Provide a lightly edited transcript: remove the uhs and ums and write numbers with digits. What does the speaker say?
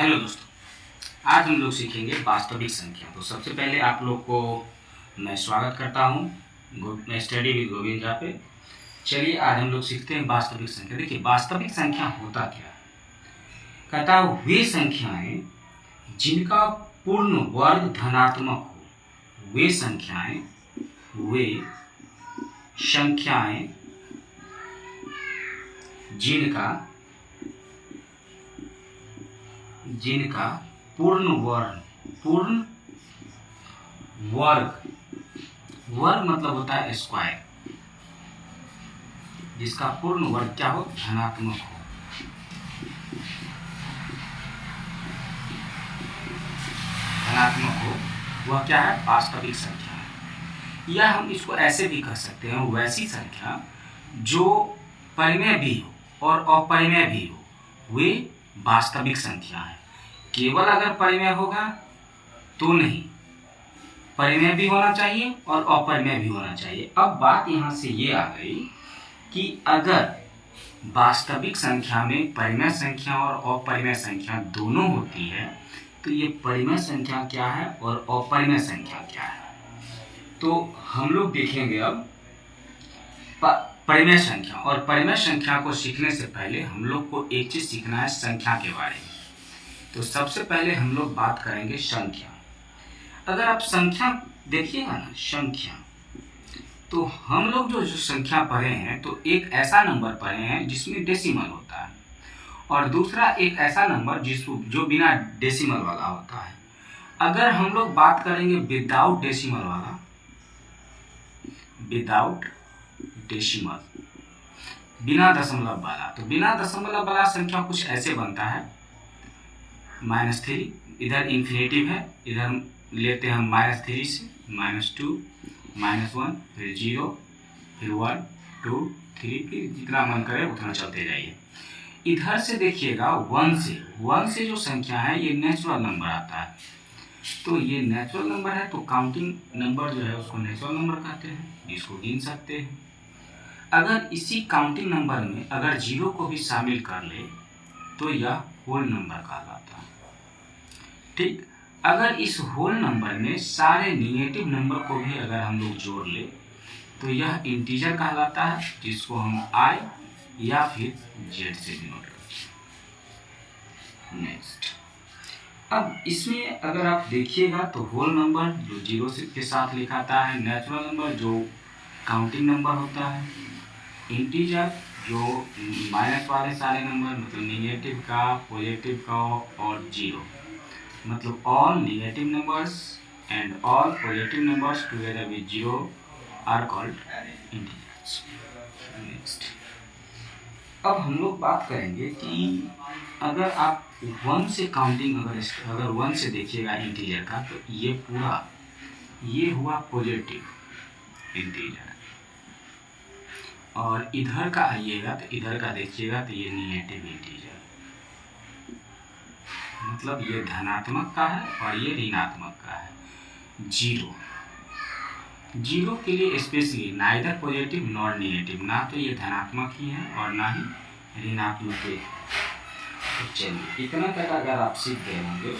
Hello दोस्तों, आज हम लोग सीखेंगे वास्तविक संख्या। तो सबसे पहले आप लोग को मैं स्वागत करता हूँ स्टडी विद गोविंदा पे। चलिए आज हम लोग सीखते हैं वास्तविक संख्या। देखिए वास्तविक संख्या होता क्या है। कहता है वे संख्याएं जिनका पूर्ण वर्ग धनात्मक हो, वे संख्याएं जिनका पूर्ण वर्ग मतलब होता है स्क्वायर, जिसका पूर्ण वर्ग क्या हो, धनात्मक हो, वह क्या है, वास्तविक संख्या है। या हम इसको ऐसे भी कह सकते हैं, वैसी संख्या जो परिमेय भी हो और अपरिमेय भी हो, वे वास्तविक संख्या है। केवल अगर परिमेय होगा तो नहीं, परिमेय भी होना चाहिए और अपरिमेय भी होना चाहिए। अब बात यहाँ से ये आ गई कि अगर वास्तविक संख्या में परिमेय संख्या और अपरिमेय संख्या दोनों होती है तो ये परिमेय संख्या क्या है और अपरिमेय संख्या क्या है। तो हम लोग देखेंगे अब परिमेय संख्या। और परिमेय संख्या को सीखने से पहले हम लोग को एक चीज सीखना है, संख्या के बारे में। तो सबसे पहले हम लोग बात करेंगे संख्या। अगर आप संख्या देखिएगा ना, संख्या, तो हम लोग जो संख्या पढ़े हैं तो एक ऐसा नंबर पढ़े हैं जिसमें डेसिमल होता है, और दूसरा एक ऐसा नंबर जो बिना डेसिमल वाला होता है। अगर हम लोग बात करेंगे विदाउट डेसिमल वाला, विदाउट डेसिमल, बिना दशमलव वाला, तो बिना दशमलव वाला संख्या कुछ ऐसे बनता है -3, इधर इन्फिनेटिव है, इधर लेते हैं -3 से -2, -1, फिर 0, फिर 1, 2, 3, फिर जितना मन करे उतना चलते जाइए। इधर से देखिएगा 1 से जो संख्या है ये नेचुरल नंबर आता है। तो ये नेचुरल नंबर है, तो काउंटिंग नंबर जो है उसको नेचुरल नंबर कहते हैं, इसको गिन सकते हैं। अगर इसी काउंटिंग नंबर में अगर 0 को भी शामिल कर ले तो यह होल नंबर कहलाता है। ठीक, अगर इस होल नंबर में सारे निगेटिव नंबर को भी अगर हम लोग जोड़ ले तो यह इंटीजर कहलाता है, जिसको हम i या फिर z से डिनोट करते हैं। नेक्स्ट, अब इसमें अगर आप देखिएगा तो होल नंबर जो 0 के साथ लिखाता है, नेचुरल नंबर जो काउंटिंग नंबर होता है, इंटीजर जो माइनस वाले सारे नंबर मतलब निगेटिव का, पॉजिटिव का और 0, मतलब all negative numbers and all positive numbers together with 0 are called integers. Next, अब हम लोग बात करेंगे कि अगर आप 1 से काउंटिंग अगर 1 से देखिएगा इंटीजर का, तो ये पूरा ये हुआ पॉजिटिव इंटीजर, और इधर का आइएगा तो इधर का देखिएगा तो ये निगेटिव इंटीजर, मतलब ये धनात्मक का है और ये ऋणात्मक का है। 0 के लिए specially neither positive nor negative, ना तो ये धनात्मक ही है और ना ही ऋणात्मक है। तो चलिए इतना तक अगर आप सीख गए होंगे